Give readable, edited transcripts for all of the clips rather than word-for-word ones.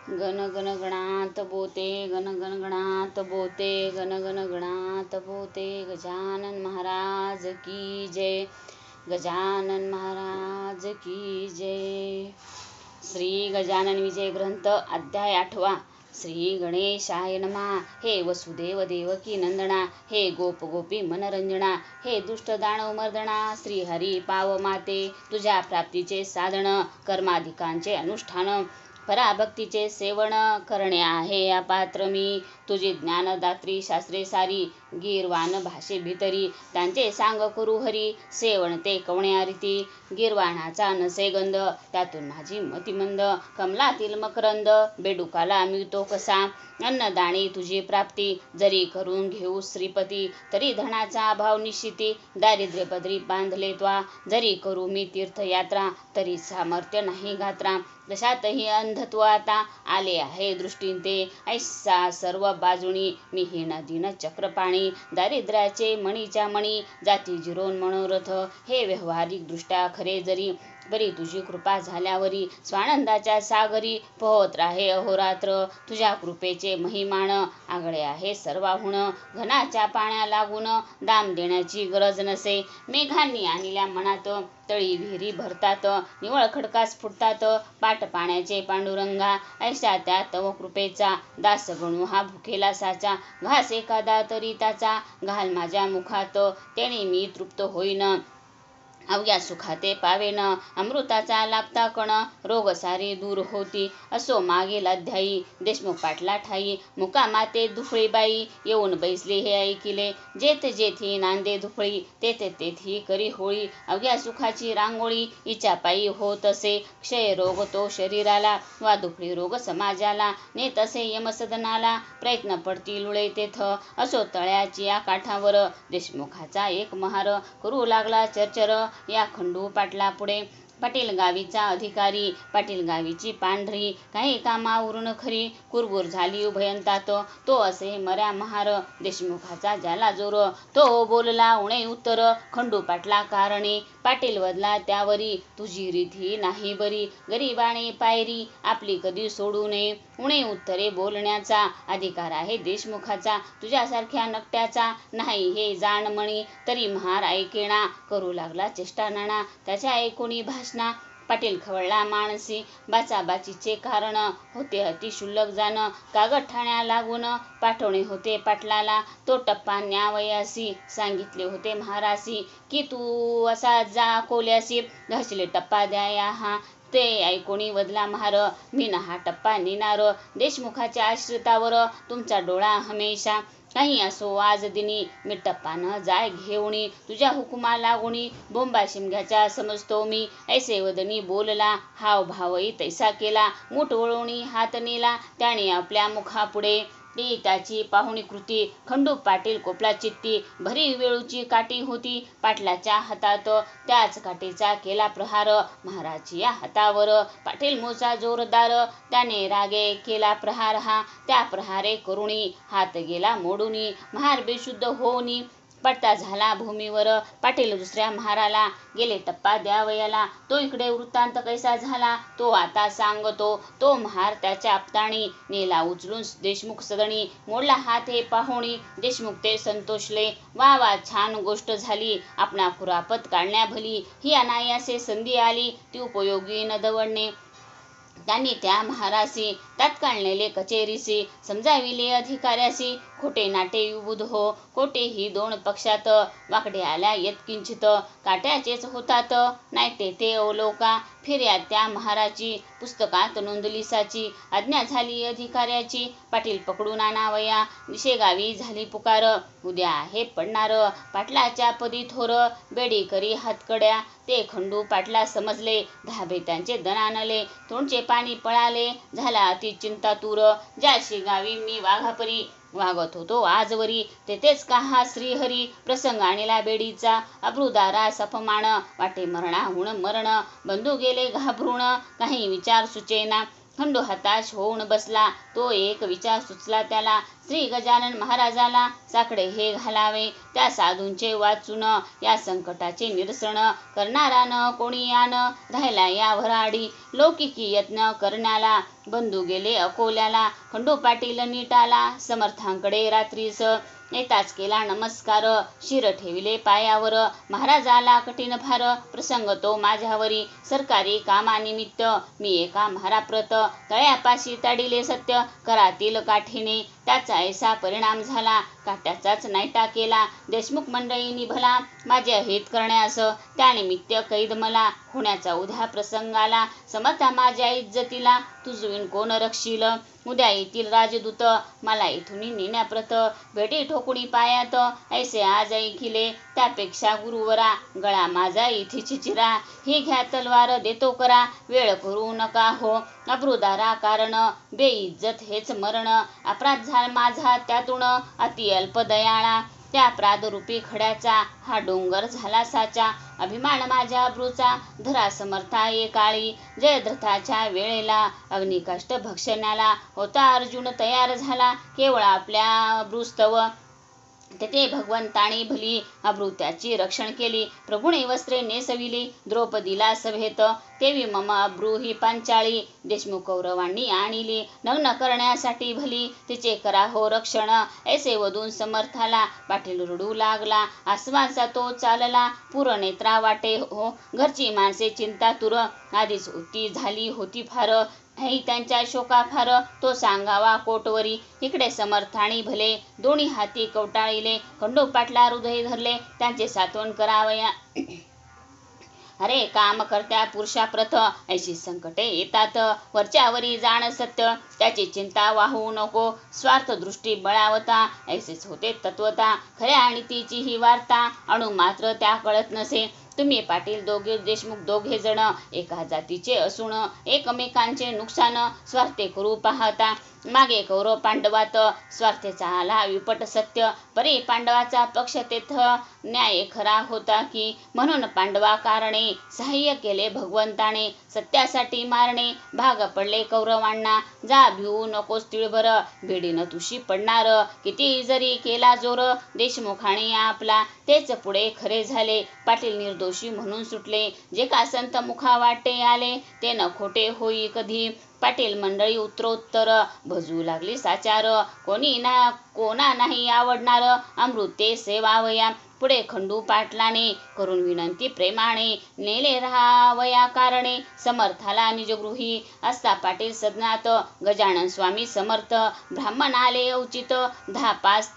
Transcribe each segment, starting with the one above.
गण गण गणात बोते गण गण गणात बोते गण गण गणात बोते. गजानन महाराज की जय. गजानन महाराज की जय. श्री गजानन विजय ग्रंथ अध्याय 8. श्री गणेशाय नमः. हे वसुदेव देवकी नंदना, हे गोप गोपी मनरंजना, हे दुष्ट दानव मर्दना, श्री हरी पाव माते. तुझ्या प्राप्तीचे साधन कर्माधिकांचे अनुष्ठान, पराभक्तीचे सेवन करणे आहे अपात्र मी. तुझी ज्ञानदात्री शास्त्रे सारी, गीर्वाण भाषे भितरी त्यांचे सांग करू हरी. सेवण ते कवण्या रीती, गीर्वाणाचा नसे गंध, त्यातून माझी मतिमंद. कमलातील मकरंद बेडुकाला मिळतो कसा. अन्नदाणी तुझी प्राप्ती, जरी करून घेऊ श्रीपती, तरी धनाचा अभाव निश्चिती. दारिद्र्य पदरी बांधले त्वा, जरी करू मी तीर्थयात्रा, तरी सामर्थ्य नाही गात्रा. कशातही अंधत्व आता आले आहे दृष्टींते, ऐसा सर्व बाजूनी मी हीन दीन चक्रपाणी. दारिद्र्याचे मणीच्या मणी, जाती जिरोन मनोरथ, हे व्यवहारिक दृष्ट्या खरे जरी, बरी तुझी कृपा झाल्यावरी. स्वानंदाच्या सागरी पोहत राहे अहोरात्र, तुझ्या कृपेचे महिमाण आगळे आहे सर्वाहून. घनाच्या पाण्या लागून दाम देण्याची गरज नसे, मेघांनी आणल्या मनात, तळी विहिरी भरतात, निवळ खडकास फुटतात. पाट पाण्याचे पांडुरंगा, ऐशा त्या तव कृपेचा, दास गणू हा भुकेला साचा. घास एखादा तरी त्याचा, घाल माझ्या मुखात, त्याने मी तृप्त होईन. अवघ्या सुखाते पावेन, अमृताचा लागता कण, रोग सारी दूर होती. असो मागील अध्यायी, देशमुख पाटला ठाई, मुकामाते दुफळीबाई, येऊन बैसली हे ऐकिले. जेथ जेथी नांदे दुफळी, तेथे तेथी करी होळी. अवघ्या सुखाची रांगोळी, हिच्या पायी होत असे. क्षय रोग तो शरीराला, वा दुफळी रोग समाजाला. नेत असे यमसदनाला, प्रयत्न पडती लुळे तेथ. असो तळ्याची या काठावर, देशमुखाचा एक महार, करू लागला चरचर या खंडू पाटला पुढे. पाटील गावीचा अधिकारी, पाटील गावीची पांढरी, काही कामावरून खरी, कुरबुर झाली उभयंतात. तो असे मऱ्या महार, देशमुखाचा ज्याला जोर, तो बोलला उणे उत्तर, खंडू पाटला कारणे. पाटील वदला त्यावरी, तुझी रीती नाही बरी, गरिबाने पायरी आपली कधी सोडू नये. उणे उत्तरे बोलण्याचा अधिकार आहे देशमुखाचा, तुझ्यासारख्या नकट्याचा नाही हे जाण मणी. तरी महार ऐकेना, करू लागला चेष्टा नाना, त्याच्या ऐकोनी भाषणा. पाटील खवळला मानसी, बाचाबाचीचे कारण होते अति क्षुल्लक जाण. कागद ठाण्या लागून पाठवणे होते पाटलाला, तो टप्पा न्यावयासी, सांगितले होते महारासी, की तू असा जा कोल्यासी, घासले टप्पा द्याया हा. ते ऐकोनी वदला महार, मी हा टप्पा नेणार, देशमुखाच्या आश्रितावर तुमचा डोळा हमेशा. काही असो आज दिनी, मी टप्पा न जाय घेऊनी, तुझ्या हुकुमा लागुनी. बोंबा शिमग्याचा समजतो मी, ऐसे वदनी बोलला, हाव भावही तैसा केला. मूठ वळवणी हात नेला त्याने आपल्या मुखापुढे. ती त्याची पाहुणी कृती, खंडू पाटील कोपला चित्ती. भरी वेळूची काठी होती पाटलाच्या हातात, त्याच काठीचा केला प्रहार महाराची या हातावर. पाटील मोचा जोरदार, त्याने रागे केला प्रहार हा. त्या प्रहारे करुणी हात गेला मोडूनी, महार बेशुद्ध होऊनी पडता झाला भूमीवर. पाटील दुसऱ्या महाराला गेले टप्पा द्यावयाला, तो इकडे वृत्तांत कैसा झाला तो आता सांगतो. तो महार त्याच्या आपताणी नेला उचलून देशमुख सदणी, मोडला हात हे पाहुणी. देशमुख ते संतोषले, वा वा छान गोष्ट झाली, आपणा खुरापत काढण्या भली. ही अनायासे संधी आली, ती उपयोगी न दवडणे. त्यांनी त्या महारासी तात्काळ नेले कचेरीसी, समजाविले अधिकाऱ्यासी. खोटे नाटे विबुध हो, कोटे ही दोन पक्षात, वाकडे आल्या यत्किंचित, काट्याचेच होतात नाही ते अवलोका. फिर्याद त्या महाराची पुस्तकात नोंदली साची, आज्ञा झाली अधिकाऱ्याची, पाटील पकडून आणावया. दिशेगावी झाली पुकार, उद्या आहे पडणार पाटलाच्या पदी थोर. बेडी करी हातकड्या ते खंडू पाटला समजले, धाबे त्यांचे दणानले, तोंडचे पाणी पळाले, झाला अति चिंतातूर. ज्याशी गावी मी वाघापरी वागत होतो आजवरी, तेथेच का हा श्रीहरी प्रसंग आणला बेडीचा. अब्रुदारास अपमान, वाटे मरणाहून मरण, बंधू गेले घाबरून, काही विचार सुचेना. खंडू हताश होऊन बसला. तो एक विचार सुचला त्याला. श्री गजानन महाराजाला साकडे हे घालावे. त्या साधूंचे वाचून या संकटाचे निरसन करणारा न कोणी यान राहिला या भराडी. लौकिकी यत्न करण्याला बंधू गेले अकोल्याला. खंडू पाटील नीट आला समर्थांकडे रात्रीस. येताच केला नमस्कार शिर ठेविले पायावर. महाराजाला कठीण भार प्रसंग तो माझ्यावरी. सरकारी कामानिमित्त मी एका महाराप्रत तळ्यापाशी ताडिले सत्य करातील काठीने. त्याचा ऐसा परिणाम झाला काट्याचाच नायटा केला. देशमुख मंडळींनी भला माझे हित करण्यास त्यानिमित्त कैद मला होण्याचा उद्या प्रसंग आला. समर्था माझ्या इज्जतीला तुझविन कोण रक्षील. उद्या येतील राजदूत मला इथून नेण्याप्रत. भेटी ठोकुणी पायात ऐसे आज ऐकिले त्यापेक्षा गुरुवरा. गळा माझा इथेची चिरा ही घ्या तलवार देतो करा. वेळ करू नका हो अब्रुदारा कारण बेइज्जत हेच मरण. अपराध झाला माझा त्यातून अति अल्प दयाळा. त्या अपराधरूपी खड्याचा हा डोंगर झाला साचा. अभिमान माझ्या अब्रूचा धरा समर्था एकाळी. जयद्रथाच्या वेळेला अग्निकाष्ट भक्षण्याला होता अर्जुन तयार झाला. केवळ आपल्या अब्रूस्तव तेथे भगवंताने भली अब्रू त्याची रक्षण केली. प्रभूने वस्त्रे नेसविली द्रौपदीला सभेत. तेवी मम अब्रू ही पांचाळी देशमुख कौरवांनी आणली. नग्न करण्यासाठी भली तिचे करा हो रक्षण. ऐसे वधून समर्थाला पाटील रडू लागला. आसवाचा तो चालला पुरनेत्रा वाटे हो. घरची माणसे चिंता तुर आधीच होती झाली होती फार. हे त्यांच्या शोका फार तो सांगावा कोटवरी. इकडे समर्थानी भले दोन्ही हाती कवटाळिले. खंडू पाटला हृदय धरले त्यांचे सात्वन करावया. अरे काम करत्या पुरुषाप्रथ ऐशी संकटे येतात. वरच्यावरी जाण सत्य त्याची चिंता वाहू नको. स्वार्थ दृष्टी बळावता ऐसेच होते तत्वता. खऱ्या नीतीची ही वार्ता अणु मात्र त्या कळत नसे. तुम्ही पाटील दोघे देशमुख दोघे जण एका जातीचे असून एकमेकांचे नुकसान स्वार्थे करू पाहता. मागे कौरव पांडवात स्वार्थेचा आला विपट सत्य. परी पांडवाचा पक्ष तेथ न्याय खरा होता की. म्हणून पांडवा कारणे सहाय्य केले भगवंताने. सत्यासाठी मारणे भाग पडले कौरवांना. जा भिवू नकोस तिळभर भेडीनं तुशी पडणार. किती जरी केला जोर देशमुखाने आपला तेच पुढे खरे झाले. पाटील निर्दोषी म्हणून सुटले. जे का संत मुखा वाटे आले ते न खोटे होई कधी. पाटील मंडळी उत्तरोत्तर भजू लागली साचार. कोणा नाही आवडणार अमृते सेवावया. पुढे खंडू पाटलाने करून विनंती प्रेमाने नेले राहावया कारणे. समर्थाला निजगृही असता पाटील सदनात गजानन स्वामी समर्थ. ब्राह्मण आले औचित 10-5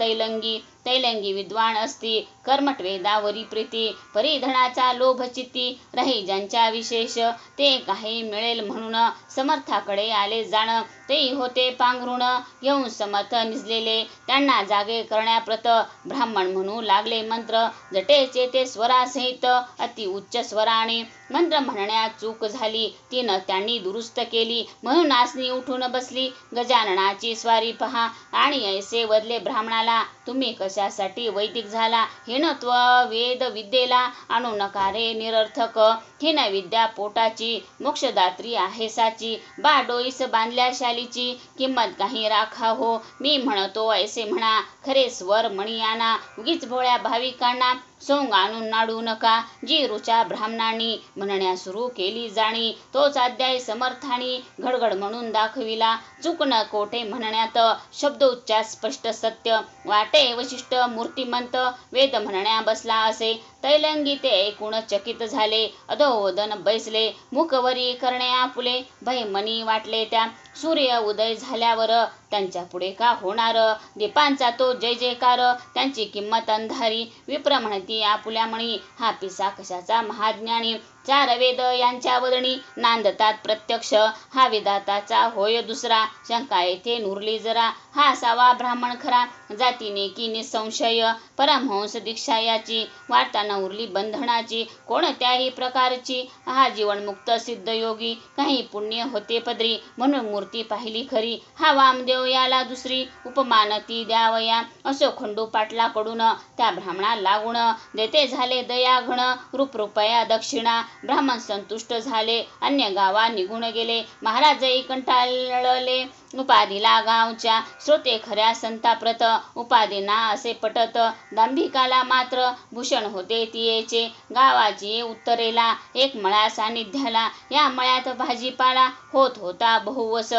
तैलंगी विद्वान असती. कर्मठ वेदावरी प्रीती परिधनाचा लोभ चित्ती. राही ज्यांच्या विशेष ते काही मिळेल म्हणून समर्थाकडे आले जाण. तेही होते पांघरुण घेऊन समर्थ निजलेले. त्यांना जागे करण्याप्रत ब्राह्मण म्हणू लागले मंत्र. जटेचे ते स्वरासहित अति उच्च स्वराने. मंत्र म्हणण्यात चूक झाली तिनं त्यांनी दुरुस्त केली. म्हणून आसनी उठून बसली गजाननाची स्वारी पहा. आणि ऐसे वदले ब्राह्मणाला तुम्ही कशासाठी वैदिक झाला. हीनत्व वेद विद्येला आणू नका रे निरर्थक. हीन विद्या पोटाची मोक्षदात्री आहे साची. बा डोईस बांधल्या शालीची किंमत काही राखा हो. मी म्हणतो ऐसे म्हणा खरे स्वर मणी आणा. उगीच भोळ्या भाविकांना सोंग आणून नाडू नका. जी रुचा ब्राह्मणांनी म्हणण्या सुरू केली जाणी तोच अध्याय समर्थानी घडघड म्हणून दाखविला. चूक न कोठे म्हणण्यात शब्दोच्चार स्पष्ट सत्य. वाटे वशिष्ठ मूर्तिमंत वेद म्हणण्या बसला असे. तैलंगी ते ऐकून चकित झाले. अधोवदन बैसले मुखवरी करणे आपुले. भय मनी वाटले त्या. सूर्य उदय झाल्यावर त्यांच्या पुढे का होणार. दीपांचा तो जय जयकार त्यांची किंमत अंधारी. विप्र म्हणती आपुल्या मणी हा पिसा कशाचा महाज्ञानी. 4 वेद यांच्या वदनी नांदतात प्रत्यक्ष. हा विधाताचा होय दुसरा. शंका येथे नुरली जरा. हा सावा ब्राह्मण खरा जातीने की निसंशय. परमहंस दीक्षा याची वार्ता न उरली बंधनाची. कोणत्याही प्रकारची हा जीवनमुक्त सिद्ध योगी. काही पुण्य होते पदरी म्हणून मूर्ती पाहिली खरी. हा वामदेव याला दुसरी उपमान ती द्यावया. असो खंडू पाटलाकडून त्या ब्राह्मणा लागून देते झाले दयाघण. रूप रुपया दक्षिणा ब्राह्मण संतुष्ट झाले. अन्य गावा निघून गेले. महाराजही कंटाळले. उपाधीला गावच्या श्रोते खऱ्या संताप्रत. उपाधींना असे पटत. दांभिकाला मात्र भूषण होते तियेचे. गावाची उत्तरेला एक मळा सानिध्याला. या मळ्यात भाजीपाला होत होता बहुवस.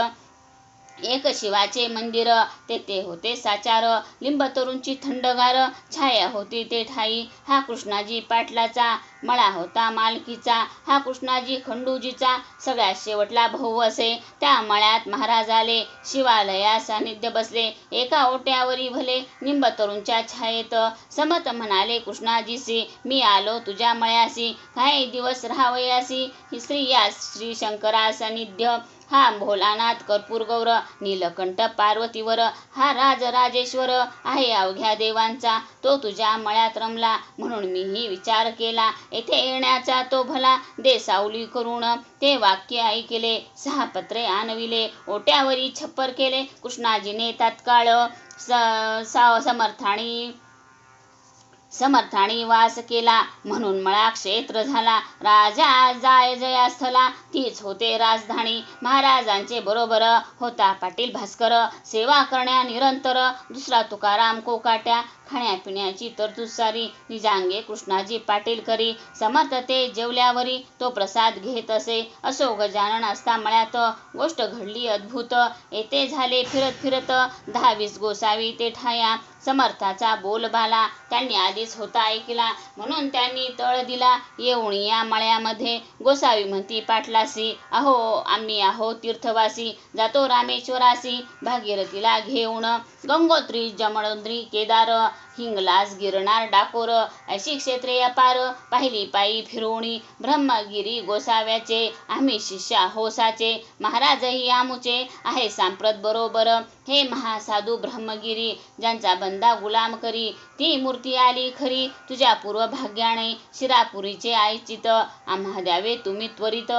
एक शिवाचे मंदिर तेथे होते साचार. लिंबतरूंची थंडगार छाया होती ते ठाई. हा कृष्णाजी पाटलाचा मळा होता मालकीचा. हा कृष्णाजी खंडूजीचा सगळ्यात शेवटला भाऊ असे. त्या मळ्यात महाराज आले. शिवालया सानिध्य बसले. एका ओट्यावरी भले लिंबतरूंच्या छायेत. समत म्हणाले कृष्णाजीसी, मी आलो तुझ्या मळ्यासी. काही दिवस राहावयासी. श्री शंकरा सानिध्य. हा भोलानाथ कर्पूर गौर. नीलकंठ पार्वतीवर. हा राजराजेश्वर आहे अवघ्या देवांचा. तो तुझ्या मळ्यात रमला म्हणून मीही विचार केला येथे येण्याचा. तो भला दे सावली करून. ते वाक्य ऐकले. 6 पत्रे आणविले. ओट्यावरी छप्पर केले. कृष्णाजीने तात्काळ समर्थानी वास केला. म्हणून मळा क्षेत्र झाला. राजा जाय जयास्थला. तीच होते राजधानी. महाराजांचे बरोबर होता पाटील भास्कर. सेवा करण्या निरंतर. दुसरा तुकाराम कोकाट्या. खाण्यापिण्याची तरतूद सारी. निजांगे कृष्णाजी पाटील करी. समर्थ ते जेवल्यावरी तो प्रसाद घेत असे. असो गजानन असता मळ्यात. गोष्ट घडली अद्भुत. येथे झाले फिरत फिरत 10-20 गोसावी ते ठाया. समर्थाचा बोलबाला त्यांनी आधीच होता ऐकला. म्हणून त्यांनी तळ दिला येऊन या मळ्यामध्ये. गोसावी म्हणती पाटलासी, अहो आम्ही आहो तीर्थवासी. जातो रामेश्वरासी भागीरथीला घेऊन. गंगोत्री जमदग्नी केदार. हिंगलाज गिरनार डाकोर. अशी क्षेत्रे अपार पाहिली पायी फिरवणी. ब्रह्मगिरी गोसाव्याचे आम्ही शिष्य आहोसाचे. महाराजही आमुचे आहे सांप्रत बरोबर. हे महासाधू ब्रह्मगिरी ज्यांचा बंदा गुलाम करी. ती मूर्ती आली खरी तुझ्या पूर्व भाग्याने. शिरापुरीचे आयचित आम्हा द्यावे तुम्ही त्वरित.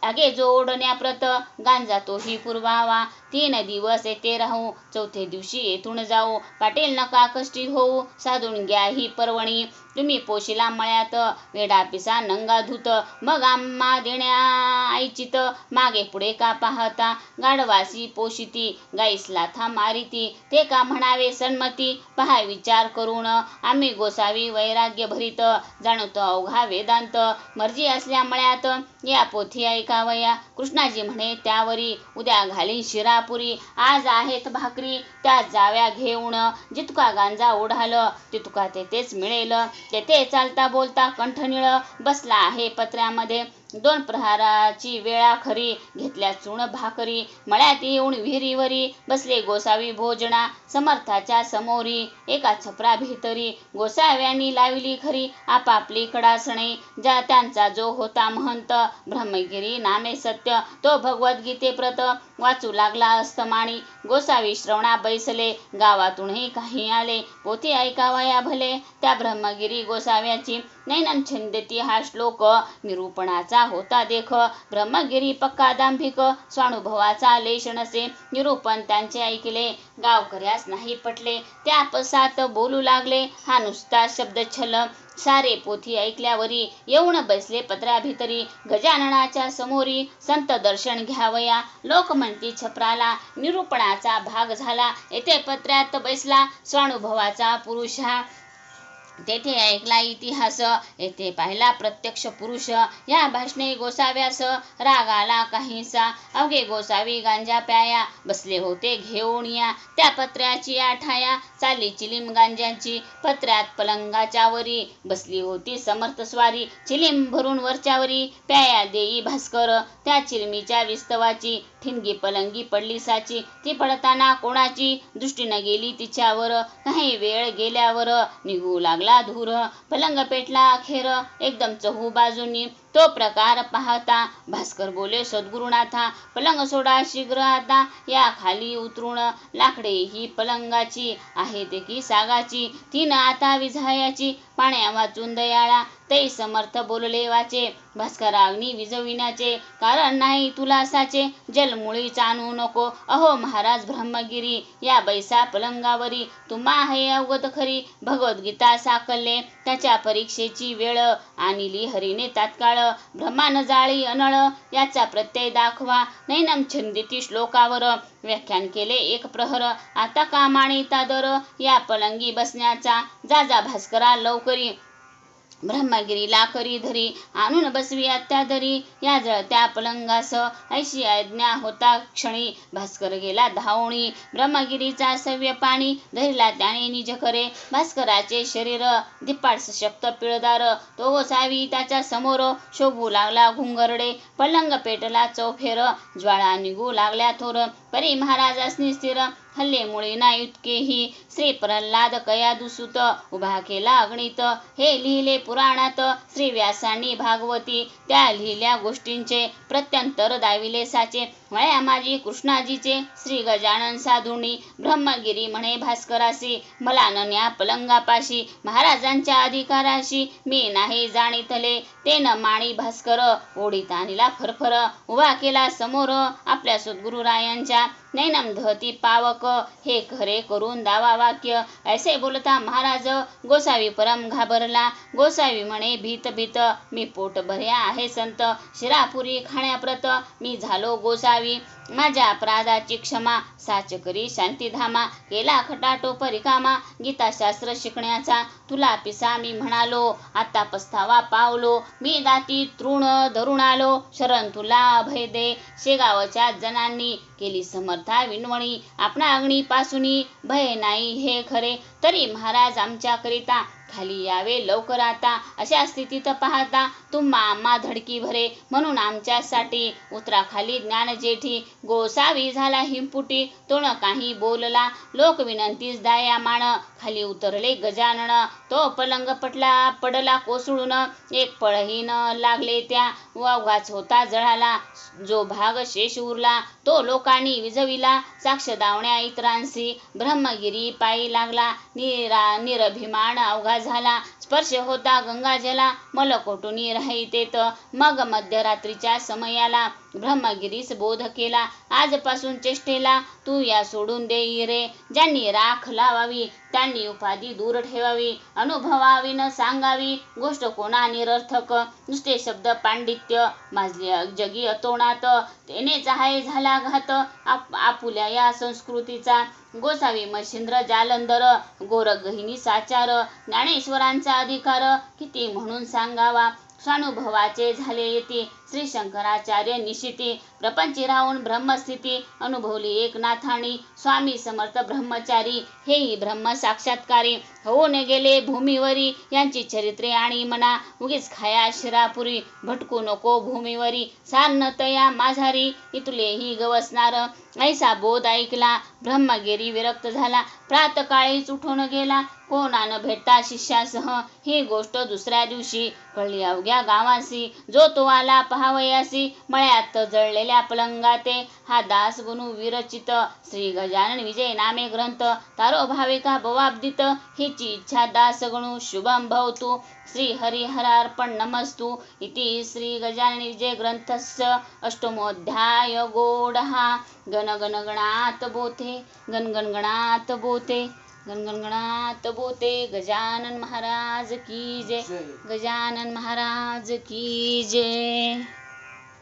लागे जो ओढण्याप्रत गांजा तोही पुरवावा. 3 दिवस येथे राहू. 4थ्या दिवशी येथून जाऊ. पाटील नका कष्टी होऊ. साधून घ्या ही पर्वणी. तुम्ही पोशिला मळ्यात वेडापिसा नंगाधूत. मग आम्हा देण्या ऐचित. मागे पुढे का पाहता. गाढवासी पोशिती गाईस लाथा मारिती. ते का म्हणावे सन्मती. पहा विचार करून. आम्ही गोसावी वैराग्य भरीत. जाणतो अवघा वेदांत. मर्जी असल्या मळ्यात या पोथी ऐकावया. कृष्णाजी म्हणे त्यावरी. उद्या घालीन शिरापुरी. आज आहेत भाकरी त्या जाव्या घेऊन. जितका गांजा ओढाल तितका तेथेच मिळेल. तेथे चालता बोलता कंठनिळ बसला आहे पत्र्यामध्ये. 2 प्रहाराची वेळा खरी. घेतल्या चूण भाकरी. मळ्यात येऊन विहिरीवरी बसले गोसावी भोजना. समर्थाच्या समोरी एका छपरा भितरी. गोसाव्यांनी लावली खरी आपापली कडासणे. ज्या त्यांचा जो होता महंत ब्रह्मगिरी नामे सत्य. तो भगवद्गीतेप्रत वाचू लागला अस्तमानी. गोसावी श्रवणा बैसले. गावातूनही काही आले. पोथी ऐकावया भले त्या ब्रह्मगिरी गोसाव्याची. नैनन छंदती हा श्लोक निरूपणाचा होता देख. ब्रह्मगिरी पक्का दांभिक स्वानुभवाचा लेश नसे. निरूपण त्यांचे ऐकले गावकऱ्यास नाही पटले. त्या आपसात बोलू लागले हा नुसता शब्दछल. सारे पोथी ऐकल्यावरी येऊन बसले पत्र्याभितरी. गजाननाच्या समोरी संत दर्शन घ्यावया. लोक म्हणती छपराला निरूपणाचा भाग झाला. येथे पत्र्यात बसला स्वानुभवाचा पुरुष. तेथे ऐकला इतिहास. येथे पाहिला प्रत्यक्ष पुरुष. या भाषणे गोसाव्यास राग आला काहीसा. अवघे गोसावी गांजा प्याया बसले होते घेऊन या. त्या पत्र्याची आठाया चाली चिलीम गांजाची. पत्र्यात पलंगाच्या वरी बसली होती समर्थ स्वारी. चिलीम भरून वरच्यावरी प्याया देई भास्कर. त्या चिलमीच्या विस्तवाची ठिणगी पलंगी पडली साची. ती पडताना कोणाची दृष्टी न गेली तिच्यावर. काही वेळ गेल्यावर निघू लागला धूर. पलंग पेटला अखेर एकदम चहू बाजूनी. तो प्रकार पाहता भास्कर बोले सद्गुरुनाथा. पलंग सोडा शीघ्र आता. या खाली उतरून. लाकडे ही पलंगाची आहेत की सागाची. 3 आता विझायाची. पाण्या वाचून दयाळा ते समर्थ बोलले वाचे. भास्कराग्नी विझविण्याचे कारण नाही तुला साचे. जलमुळीच आणू नको. अहो महाराज ब्रह्मगिरी या बैसा पलंगावरी. तुम्हा हे अवगत खरी. भगवद्गीता साकल्ले त्याच्या परीक्षेची वेळ आणली हरीने तात्काळ. ब्रह्मान जाळी अनळ याचा प्रत्यय दाखवा. नैनम छंदिती श्लोकावर व्याख्यान केले एक प्रहर. आता का मानिता दर या पलंगी बसण्याचा, जा जा भास्करा लवकरी ब्रह्मगिरीला करी धरी. आणून बसवी अत्याधरी या जळत्या पलंगास. ऐशी आज्ञा होता क्षणी भास्कर गेला धावणी. ब्रह्मगिरीचा सव्य पाणी धरिला त्याने निज करे. भास्कराचे शरीर दिप्पाड सशक्त पिळदार. तो गोसावी त्याच्या समोर शोभू लागला घुंगरडे. पलंग पेटला चौफेर ज्वाळा निघू लागल्या थोर. परी महाराजासनी स्थिर हल्ले मुळी ना इतकेही. श्री प्रल्हाद कयादुसूत उभा केला अगणित. हे लिहिले पुराणात श्री व्यासांनी भागवती. त्या लिहिल्या गोष्टींचे प्रत्यंतर दाविले साचे. वळ्या माझी कृष्णाजीचे श्री गजानन साधुनी. ब्रह्मगिरी म्हणे भास्करासी, मला नन्या पलंगापाशी. महाराजांच्या अधिकाराशी मी नाही जाणीतले. ते न माणी भास्कर ओढीत आणला फरफर. उभा केला समोर आपल्या सद्गुरुरायांच्या. नैनम धहती पावक हे खरे करून दावा वाक्य. ऐसे बोलता महाराज गोसावी परम घाबरला. गोसावी म्हणे भीत भीत मी पोट भर्या आहे संत. शिरापुरी खाण्याप्रत मी झालो गोसावी. माझ्या अपराधाची क्षमा साच करी शांतीधामा. केला खटाटोप रिकामा गीताशास्त्र शिकण्याचा. तुला पिसा मी म्हणालो आता पस्तावा पावलो. मी दाती तृण धरून आलो शरण तुला अभय दे. शेगावच्या जनांनी केली समर्था विनवणी. आपणा अग्नीपासूनी भय नाही हे खरे. तरी महाराज आमच्या करिता खाली यावे लवकर आता. अशा स्थितीत पाहता तुम्हा आम्हा धडकी भरे. म्हणून आमच्यासाठी उतरा खाली ज्ञान जेठी. गोसावी झाला हिमपुटी तो न काही बोलला. लोक विनंतीस दायामाण खाली उतरले गजानन. तो पलंग पडला कोसळून. एक पळही न लागले त्या अवघाच होता जळाला. जो भाग शेष उरला तो लोकांनी विजविला. साक्ष दावण्या इतरांशी ब्रह्मगिरी पायी लागला. निरभिमान अवघा झाला. स्पर्श होता गंगाजला मलकोटुनी राहितेत. मग मध्यरात्रीच्या समयाला ब्रह्मगिरीस बोध केला. आजपासून चेष्टेला तू या सोडून देई रे. ज्यांनी राख लावावी त्यांनी उपाधी दूर ठेवावी. अनुभवावी न सांगावी गोष्ट कोणा निरर्थक. नुसते शब्द पांडित्य माजले जगी अतोनात. तेनेच आहे झाला घात आपुल्या या संस्कृतीचा. गोसावी मच्छिंद्र जालंधर गोरगहिनी साचार. ज्ञानेश्वरांचा अधिकार किती म्हणून सांगावा. स्वानुभवाचे झाले येती श्री शंकराचार्य निशिती. प्रपंची राहून ब्रह्मस्थिती अनुभवली एकनाथानी. स्वामी समर्थ ब्रह्मचारी हेही ब्रह्म साक्षात्कारी. होऊन गेले भूमीवरी यांची चरित्रे आणि मना. उगीच खाया शिरापुरी भटकू नको भूमीवरी. सार न तया माझारी इथलेही गवसणार. ऐसा बोध ऐकला ब्रह्मगिरी विरक्त झाला. प्रातकाळीच उठून गेला कोणान भेटता शिष्यासह. ही गोष्ट दुसऱ्या दिवशी कळली अवघ्या गावासी. जो तो आला पहावयासी मळ्यात जळलेल्या पलंगाते. हा दास गुणू विरचित श्री गजानन विजय नामे ग्रंथ. तारो भाविका भवाब्दित हिची इच्छा दास गणू. शुभम भवतु श्री हरिहरार्पण नमस्तु. इति श्री गजानन विजय ग्रंथस्य अष्टमोऽध्याय गोडहा. गण गण गणात बोते गण गण गणात बोते गण गण गणात बोते. गजानन महाराज की जय. गजानन महाराज की जय.